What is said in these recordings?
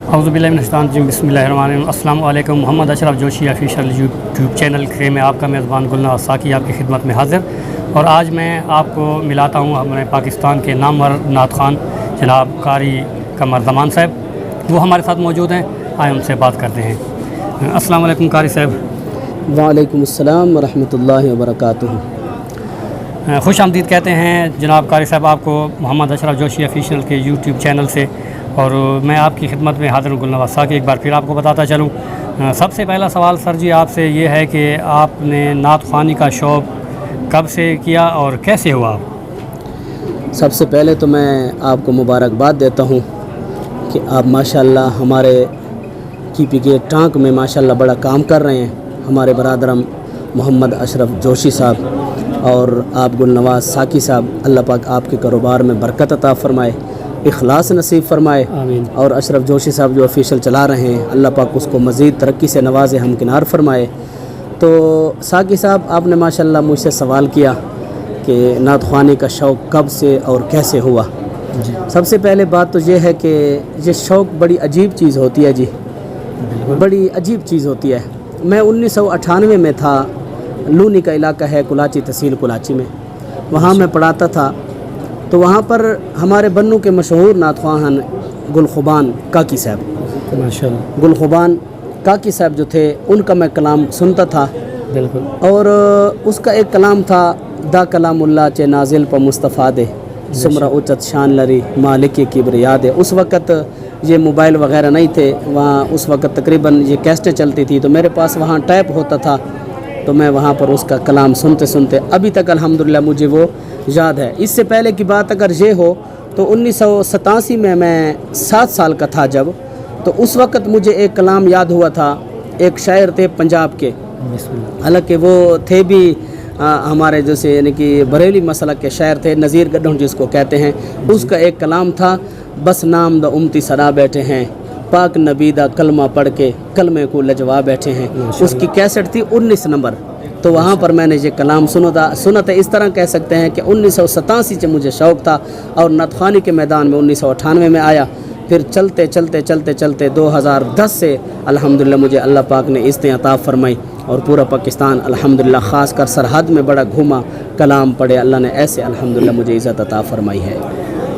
औज़ुबिल्लाहिमिनश्शैतानिर्रजीम बिस्मिल्लाहिर्रहमानिर्रहीम। अस्सलाम वालेकुम। Mohammad Ashraf Joshi official YouTube channel के में आपका मेज़बान गुलनवाज़ साकी आपकी खिदमत में हाज़िर। और आज मैं आपको मिलाता हूँ हमारे पाकिस्तान के नामवर नात ख़ान जनाब कारी कमर ज़मान साहब, वो हमारे साथ मौजूद हैं। आए उनसे बात करते हैं। अस्सलाम वालेकुम कारी साहब। वालेकुम अस्सलाम व रहमतुल्लाहि व बरकातुहू। खुश आमदीद कहते हैं जनाब कारी साहब आपको मोहम्मद अशरफ जोशी ऑफिशियल के यूट्यूब चैनल से। और मैं आपकी खिदमत में हाज़िर हूँ गुलनवाज़ साकी। एक बार फिर आपको बताता चलूँ, सबसे पहला सवाल सर जी आपसे ये है कि आपने नात ख़्वानी का शौक़ कब से किया और कैसे हुआ? सबसे पहले तो मैं आपको मुबारकबाद देता हूँ कि आप माशाल्लाह हमारे KPK टांक में माशाल्लाह बड़ा काम कर रहे हैं। हमारे बरादरम मोहम्मद अशरफ जोशी साहब और आप गुलनवाज़ साकी साहब, अल्लाह पाक आपके कारोबार में बरकत अता फ़रमाए, इखलास नसीब फ़रमाए। आमीन। और अशरफ जोशी साहब जो ऑफिशियल चला रहे हैं, अल्लाह पाक उसको मज़ीद तरक्की से नवाज़े, हमकिनार फ़रमाए। तो साकी साहब, आपने माशाल्लाह मुझसे सवाल किया कि नात ख़्वानी का शौक़ कब से और कैसे हुआ। सबसे पहले बात तो ये है कि ये शौक़ बड़ी अजीब चीज़ होती है जी, बड़ी अजीब चीज़ होती है। मैं 1998 में था, लूनी का इलाका है कुलाची, तहसील कुलाची में, वहाँ मैं पढ़ाता था। तो वहाँ पर हमारे बन्नू के मशहूर नात ख़्वान गुलखुबान काकी साहब, माशाल्लाह गुलखुबान काकी साहब जो थे, उनका मैं कलाम सुनता था। बिल्कुल। और उसका एक कलाम था, दा कलामुल्लाह चे नाजिल प मुस्तफ़ा दे सुमरा उच्चत शान लरी मालिक किब्रिया दे। उस वक़्त ये मोबाइल वग़ैरह नहीं थे वहाँ, उस वक़्त तकरीबन ये कैसेटें चलती थी, तो मेरे पास वहाँ टैप होता था। तो मैं वहाँ पर उसका कलाम सुनते सुनते अभी तक अल्हम्दुलिल्लाह मुझे वो याद है। इससे पहले की बात अगर ये हो तो 1987 में मैं 7 साल का था जब, तो उस वक़्त मुझे एक कलाम याद हुआ था। एक शायर थे पंजाब के, हालांकि वो थे भी हमारे जैसे यानी कि बरेली मसलक के शायर थे, नज़ीर गड्ढों जिसको कहते हैं। उसका एक कलाम था, बस नाम द उम्ती सरा बैठे हैं, पाक नबी दा कलमा पढ़ के कलमे को लजवा बैठे हैं। उसकी कैसेट थी 19 नंबर। तो वहाँ पर मैंने ये कलाम सुना था। इस तरह कह सकते हैं कि 1987 से मुझे शौक़ था और नात ख़्वानी के मैदान में 1998 में आया। फिर चलते चलते चलते चलते 2010 से अल्हम्दुलिल्लाह मुझे अल्लाह पाक ने इज़्ज़त अता फ़रमाई और पूरा पाकिस्तान अल्हम्दुलिल्लाह, ख़ास कर सरहद में बड़ा घूमा, कलाम पढ़े, अल्लाह ने ऐसे अल्हम्दुलिल्लाह मुझे इज़्ज़त अता फ़रमाई है।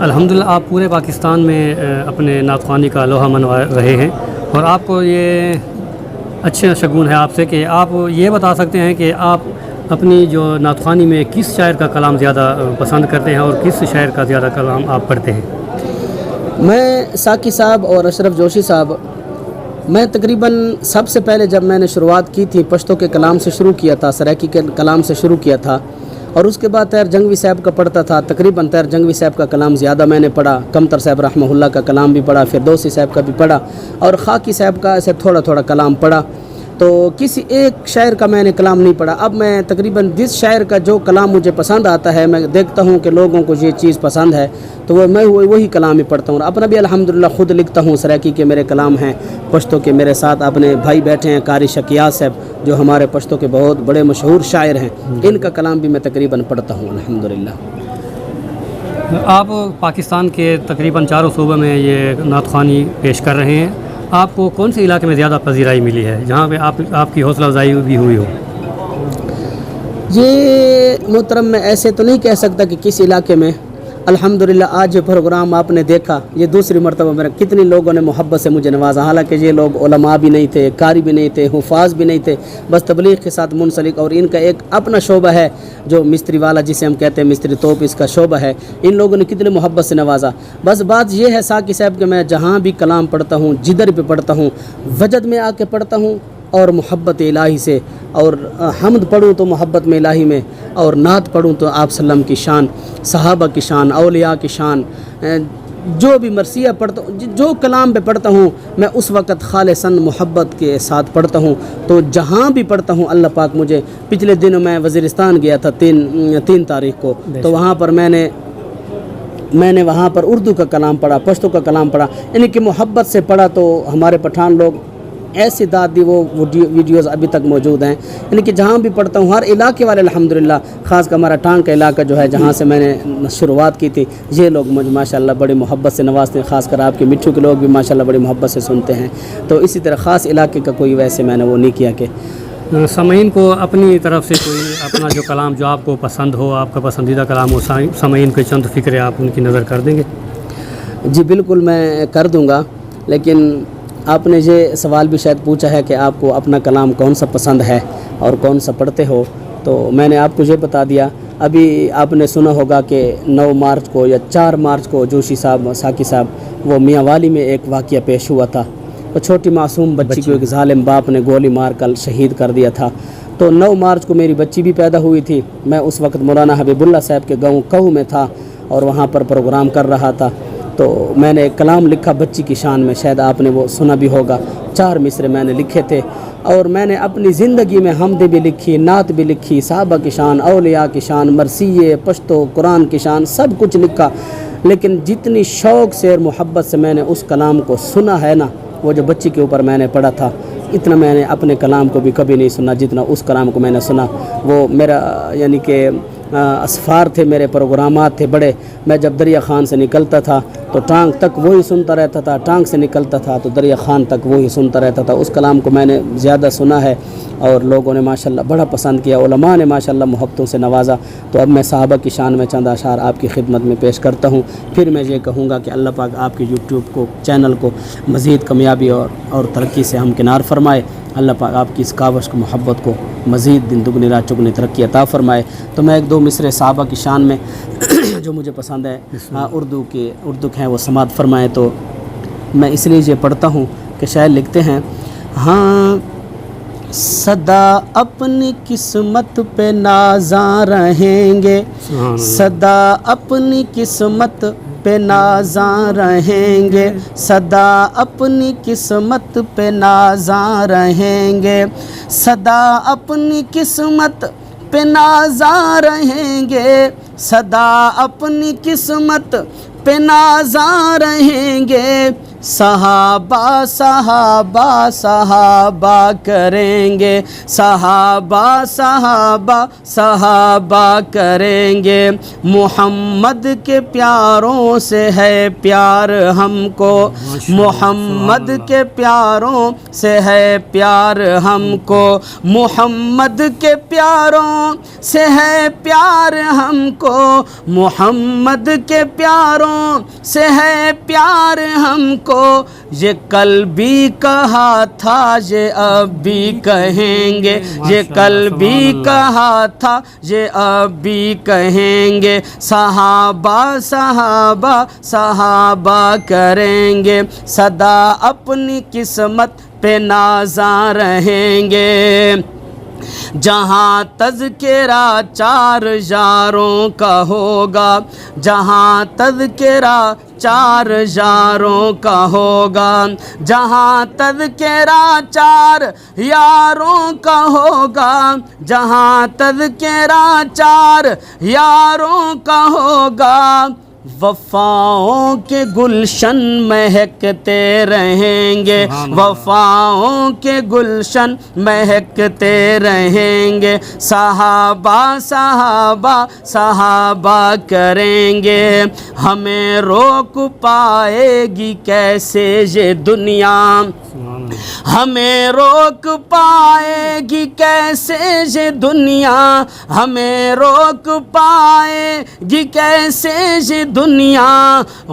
अल्हम्दुलिल्लाह आप पूरे पाकिस्तान में अपने नात ख़्वानी का लोहा मनवा रहे हैं। और आपको ये अच्छे शगुन है आपसे कि आप ये बता सकते हैं कि आप अपनी जो नात ख़्वानी में किस शायर का कलाम ज़्यादा पसंद करते हैं और किस शायर का ज़्यादा कलाम आप पढ़ते हैं? मैं साकी साहब और अशरफ जोशी साहब, मैं तकरीबन सबसे पहले जब मैंने शुरुआत की थी पश्तो के कलाम से शुरू किया था, सराकी के कलाम से शुरू किया था। और उसके बाद तैर जंगवी साहब का पढ़ता था। तकरीबन तैर जंगवी साहब का कलाम ज़्यादा मैंने पढ़ा, कमतर साहब रहमहुल्लाह का कलाम भी पढ़ा, फिरदौसी साहब का भी पढ़ा और खाकी साहब का ऐसे थोड़ा थोड़ा कलाम पढ़ा। तो किसी एक शायर का मैंने कलाम नहीं पढ़ा। अब मैं तकरीबन जिस शायर का जो कलाम मुझे पसंद आता है, मैं देखता हूँ कि लोगों को ये चीज़ पसंद है, तो मैं वही कलाम ही पढ़ता हूँ। अपना भी अल्हम्दुलिल्लाह ख़ुद लिखता हूँ, सराकी के मेरे कलाम हैं। पश्तो के मेरे साथ अपने भाई बैठे हैं, कारी शकियात साहब, जो हमारे पश्तो के बहुत बड़े मशहूर शायर हैं, इनका कलाम भी मैं तकरीबन पढ़ता हूँ अल्हम्दुलिल्लाह। आप पाकिस्तान के तकरीबन चारों सूबों में ये नात ख़्वानी पेश कर रहे हैं। आपको कौन से इलाके में ज़्यादा पजीराई मिली है, जहाँ पे आपकी हौसला अफजाई भी हुई हो? ये मोहतरम, मैं ऐसे तो नहीं कह सकता कि किस इलाके में। अल्हम्दुलिल्लाह आज ये प्रोग्राम आपने देखा, ये दूसरी मरतबा मेरा, कितनी लोगों ने मोहब्बत से मुझे नवाजा। हालांकि ये लोग उलमा भी नहीं थे, कारी भी नहीं थे, हुफाज भी नहीं थे, बस तबलीग के साथ मुंसलिक। और इनका एक अपना शोबा है जो मिस्त्री वाला, जिसे हम कहते हैं मिस्त्री तोप, इसका शोबा है। इन लोगों ने कितने मोहब्बत से नवाजा। बस बात ये है साकी साहब कि मैं जहाँ भी कलाम पढ़ता हूँ, जिधर भी पढ़ता हूँ, वजद में आके पढ़ता हूँ और मोहब्बत इलाही से, और हम्द पढ़ूँ तो मोहब्बत में इलाही में, और नात पढ़ूँ तो आप सल्लम की शान, सहाबा की शान, औलिया की शान, जो भी मरसिया पढ़ता हूँ, जो कलाम पे पढ़ता हूँ, मैं उस वक़्त खालिसन मोहब्बत के साथ पढ़ता हूँ। तो जहाँ भी पढ़ता हूँ, अल्लाह पाक मुझे, पिछले दिनों मैं वज़ीरिस्तान गया था 3 तारीख़ को, तो वहाँ पर मैंने वहाँ पर उर्दू का कलाम पढ़ा, पश्तो का कलाम पढ़ा, यानी कि मोहब्बत से पढ़ा। तो हमारे पठान लोग ایسی داد دی وہ ویڈیوز ابھی تک موجود ہیں. یعنی کہ جہاں بھی پڑھتا ہوں ہر علاقے والے الحمدللہ، خاص کر ہمارا ٹانگ کا علاقہ جو ہے جہاں سے میں نے شروعات کی تھی، یہ لوگ مجھے ماشاءاللہ بڑی محبت سے نوازتے ہیں. خاص کر آپ کے مٹھو کے لوگ بھی ماشاءاللہ بڑی محبت سے سنتے ہیں. تو اسی طرح خاص علاقے کا کوئی ویسے میں نے وہ نہیں کیا کہ سامعین کو اپنی طرف سے کوئی اپنا جو کلام جو آپ کو پسند ہو، آپ کا پسندیدہ کلام ہو، سامعین کے چند فکرے آپ ان کی نظر کر دیں گے؟ جی بالکل میں کر دوں گا، لیکن آپ نے یہ سوال بھی شاید پوچھا ہے کہ آپ کو اپنا کلام کون سا پسند ہے اور کون سا پڑھتے ہو. تو میں نے آپ کو یہ بتا دیا. ابھی آپ نے سنا ہوگا کہ 9 مارچ کو یا 4 مارچ کو جوشی صاحب ساکی صاحب وہ میاں والی میں ایک واقعہ پیش ہوا تھا. وہ چھوٹی معصوم بچی کو ایک ظالم باپ نے گولی مار کر شہید کر دیا تھا. تو 9 مارچ کو میری بچی بھی پیدا ہوئی تھی. میں اس وقت مولانا حبیب اللہ صاحب کے گاؤں کہو میں تھا اور وہاں پر پروگرام کر رہا تھا. تو میں نے ایک کلام لکھا بچی کی شان میں، شاید آپ نے وہ سنا بھی ہوگا. 4 مصرے میں نے لکھے تھے اور میں نے اپنی زندگی میں حمد بھی لکھی، نعت بھی لکھی، صحابہ کی شان، اولیاء کی شان، مرثیے، پشتو، قرآن کی شان، سب کچھ لکھا. لیکن جتنی شوق سے اور محبت سے میں نے اس کلام کو سنا ہے نا، وہ جو بچی کے اوپر میں نے پڑھا تھا، اتنا میں نے اپنے کلام کو بھی کبھی نہیں سنا جتنا اس کلام کو میں نے سنا. وہ میرا یعنی کہ اسفار تھے، میرے پروگرامات تھے بڑے. میں جب دریا خان سے نکلتا تھا تو ٹانگ تک وہی سنتا رہتا تھا، ٹانگ سے نکلتا تھا تو دریا خان تک وہی سنتا رہتا تھا. اس کلام کو میں نے زیادہ سنا ہے اور لوگوں نے ماشاءاللہ بڑا پسند کیا، علماء نے ماشاءاللہ محبتوں سے نوازا. تو اب میں صحابہ کی شان میں چند اشعار آپ کی خدمت میں پیش کرتا ہوں. پھر میں یہ کہوں گا کہ اللہ پاک آپ کے یوٹیوب کو چینل کو مزید کامیابی اور ترقی سے ہمکنار فرمائے. اللہ پاک آپ کی اس کاوش کو محبت کو مزید دن دگنی رات چگنی ترقی عطا فرمائے. تو میں 1-2 مصرے صحابہ کی شان میں جو مجھے پسند ہے اردو کے ہیں وہ سماعت فرمائے. تو میں اس لیے یہ پڑھتا ہوں کہ شاعر لکھتے ہیں، ہاں صدا اپنی قسمت پہ نازاں رہیں گے، صدا اپنی قسمت پہ نازاں رہیں گے، صدا اپنی قسمت پہ نازاں رہیں گے، صدا اپنی قسمت پہ نازاں رہیں گے، صدا اپنی قسمت پہ نازاں رہیں گے. صحابہ صحابہ صحابہ کریں گے، صحابہ صحابہ صحابہ کریں گے. محمد کے پیاروں سے ہے پیار ہم کو، محمد کے پیاروں سے ہے پیار ہم کو، محمد کے پیاروں سے ہے پیار ہم کو، محمد کے پیاروں سے ہے پیار ہم کو. یہ کل بھی کہا تھا یہ اب بھی کہیں گے، یہ کل بھی کہا تھا یہ اب بھی کہیں گے. صحابہ صحابہ صحابہ کریں گے، صدا اپنی قسمت پہ نازاں رہیں گے. جہاں تذکرہ 4 یاروں کا ہوگا، جہاں تذکرہ 4 یاروں کا ہوگا، جہاں تذکرہ 4 یاروں کا ہوگا، جہاں تذکرہ 4 یاروں کا ہوگا. وفاؤں کے گلشن مہکتے رہیں گے، وفاؤں کے گلشن مہکتے رہیں گے. صحابہ صحابہ صحابہ کریں گے. ہمیں روک پائے گی کیسے یہ دنیا، ہمیں روک پائے گی کیسے یہ دنیا، ہمیں روک پائے گی کیسے یہ دنیا.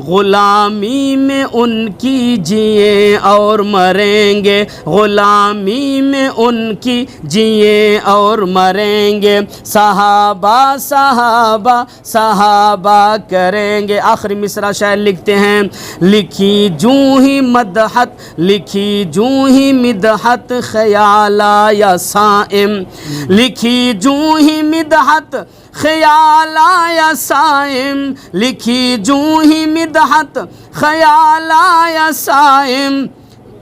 غلامی میں ان کی جئیں اور مریں گے، غلامی میں ان کی جئیں اور مریں گے. صحابہ صحابہ صحابہ کریں گے. آخری مصرع شاعر لکھتے ہیں، لکھی جوں ہی مدحت، لکھی جوں ہی مدحت خیال آیا صائم، لکھی جوں ہی مدحت خیال آیا صائم، لکھی جوں ہی مدحت خیال آیا صائم.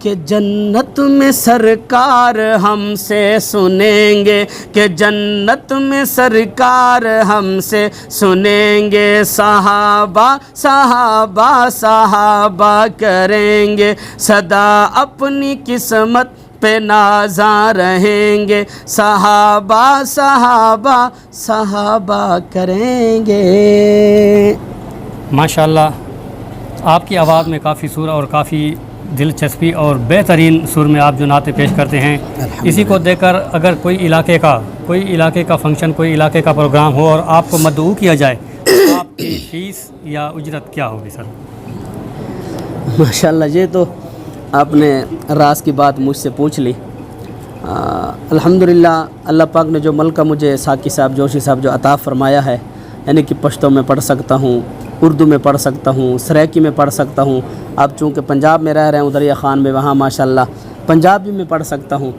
کہ جنت میں سرکار ہم سے سنیں گے، کہ جنت میں سرکار ہم سے سنیں گے. صحابہ صحابہ صحابہ کریں گے، صدا اپنی قسمت पे नाज़ा रहेंगे, सहाबा सहाबा सहाबा करेंगे। माशाअल्लाह आपकी आवाज़ में काफ़ी सुर और काफ़ी दिलचस्पी और बेहतरीन सुर में आप जो नाते पेश करते हैं, इसी को देखकर अगर कोई इलाके का फंक्शन, कोई इलाके का प्रोग्राम हो और आपको मदऊ किया जाए तो आपकी फ़ीस या उजरत क्या होगी सर? माशाअल्लाह, ये तो आपने राज की बात मुझसे पूछ ली। अल्हम्दुलिल्लाह अल्लाह पाक ने जो मलका मुझे साकी साहब जोशी साहब जो अता फ़रमाया है, यानी कि पश्तो में पढ़ सकता हूँ, उर्दू में पढ़ सकता हूँ, सराइकी में पढ़ सकता हूँ। अब चूँकि पंजाब में रह रहे हैं दरिया ख़ान में, वहाँ माशाअल्लाह पंजाबी में पढ़ सकता हूँ।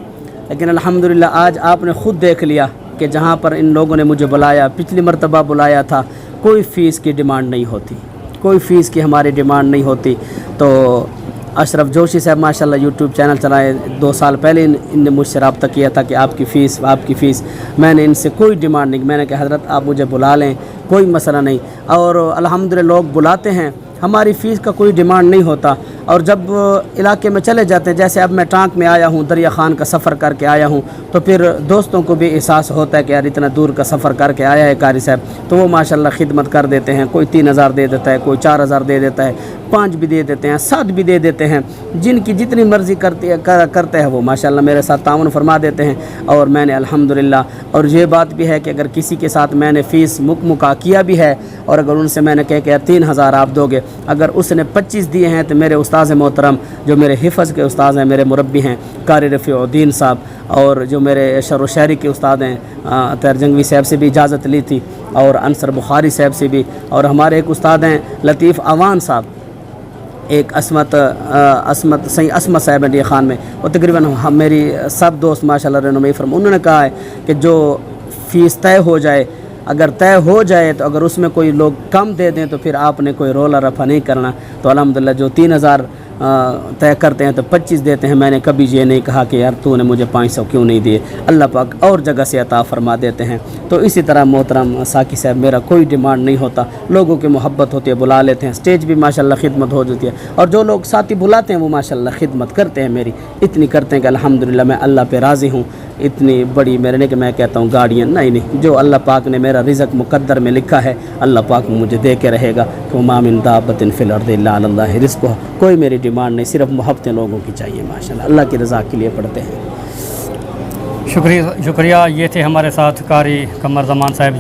लेकिन अल्हम्दुलिल्लाह आज आपने ख़ुद देख लिया कि जहाँ पर इन लोगों ने मुझे बुलाया, पिछली मरतबा बुलाया था, कोई फ़ीस की डिमांड नहीं होती, कोई फ़ीस की हमारी डिमांड नहीं होती। तो अशरफ जोशी साहब माशाल्लाह यूट्यूब चैनल चलाए, 2 साल पहले इनने मुझसे रब्ता किया था कि आपकी फ़ीस। मैंने इनसे कोई डिमांड नहीं, मैंने कहा हज़रत आप मुझे बुला लें, कोई मसला नहीं। और अल्हम्दुलिल्लाह लोग बुलाते हैं, हमारी फ़ीस का कोई डिमांड नहीं होता। और जब इलाके में चले जाते हैं, जैसे अब मैं टांक में आया हूँ, दरिया ख़ान का सफ़र करके आया हूँ, तो फिर दोस्तों को भी एहसास होता है कि यार इतना दूर का सफ़र करके आया है कारी साहब, तो वो माशाल्लाह खिदमत कर देते हैं। कोई 3000 दे देता है, कोई 4000 दे देता है, 5 भी दे देते हैं, 7 भी दे देते हैं। जिनकी जितनी मर्ज़ी करते हैं वो माशाल्लाह मेरे साथ ताउन फरमा देते हैं। और मैंने अल्हम्दुलिल्लाह, और ये बात भी है कि अगर किसी के साथ मैंने फ़ीस मुका किया भी है, और अगर उनसे मैंने कहा कि यार 3000 आप दोगे, अगर उसने 25 दिए हैं, तो मेरे उस्ताद मोहतरम जो मेरे हिफ़्ज़ के उस्ताद हैं, मेरे मुरब्बी हैं कारी रफ़ीउद्दीन साहब, और जो मेरे शर व शायरी के उस्ताद हैं तैर जंगवी साहब से भी इजाज़त ली थी, और अंसर बुखारी साहब से भी, और हमारे एक उस्ताद हैं लतीफ़ अवान साहब, एक असमत साहब इंडिया ख़ान में, वो तकरीबन हम मेरी सब दोस्त माशाल्लाह रहनुमाई फरमा, उन्होंने कहा है कि जो फ़ीस तय हो जाए, अगर तय हो जाए तो अगर उसमें कोई लोग कम दे दें तो फिर आपने कोई रोला रफ़ा नहीं करना। तो अल्हम्दुलिल्लाह जो 3000 तय करते हैं तो 25 देते हैं। मैंने कभी ये नहीं कहा कि यार तूने मुझे 500 क्यों नहीं दिए, अल्लाह पाक और जगह से अता फ़रमा देते हैं। तो इसी तरह मोहतरम साकी साहब मेरा कोई डिमांड नहीं होता, लोगों की मोहब्बत होती है, बुला लेते हैं, स्टेज भी माशाल्लाह खिदमत हो जाती है, और जो लोग साथी बुलाते हैं वो माशाल्लाह खिदमत करते हैं मेरी, इतनी करते हैं कि अल्हम्दुलिल्लाह मैं अल्लाह पे राज़ी हूँ। इतनी बड़ी मेरे ने कि मैं कहता हूँ गाड़ियाँ नहीं, जो अल्लाह पाक ने मेरा रिज़्क़ मुक़द्दर में लिखा है अल्लाह पाक मुझे दे के रहेगा। तो मा मिन दाब्बतिन फ़िल अर्ज़ि इल्ला अलल्लाहि रिज़्क़ुहा, कोई मेरी डिमांड नहीं, सिर्फ मोहब्बतें लोगों की चाहिए माशाल्लाह, अल्लाह की रज़ा के लिए पढ़ते हैं। शुक्रिया। ये थे हमारे साथ कारी कमर ज़मान साहब,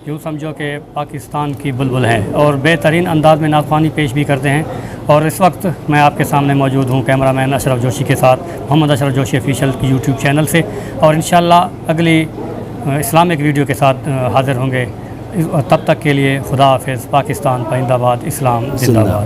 यूँ समझो कि पाकिस्तान की बुलबुल हैं और बेहतरीन अंदाज़ में नाज़ पेश भी करते हैं। और इस वक्त मैं आपके सामने मौजूद हूँ कैमरामैन अशरफ जोशी के साथ, मोहम्मद अशरफ जोशी ऑफिशियल की यूट्यूब चैनल से, और इंशाअल्लाह अगली इस्लामिक वीडियो के साथ हाज़िर होंगे। तब तक के लिए खुदा हाफ़िज़। पाकिस्तान जिंदाबाद, इस्लाम जिंदाबाद।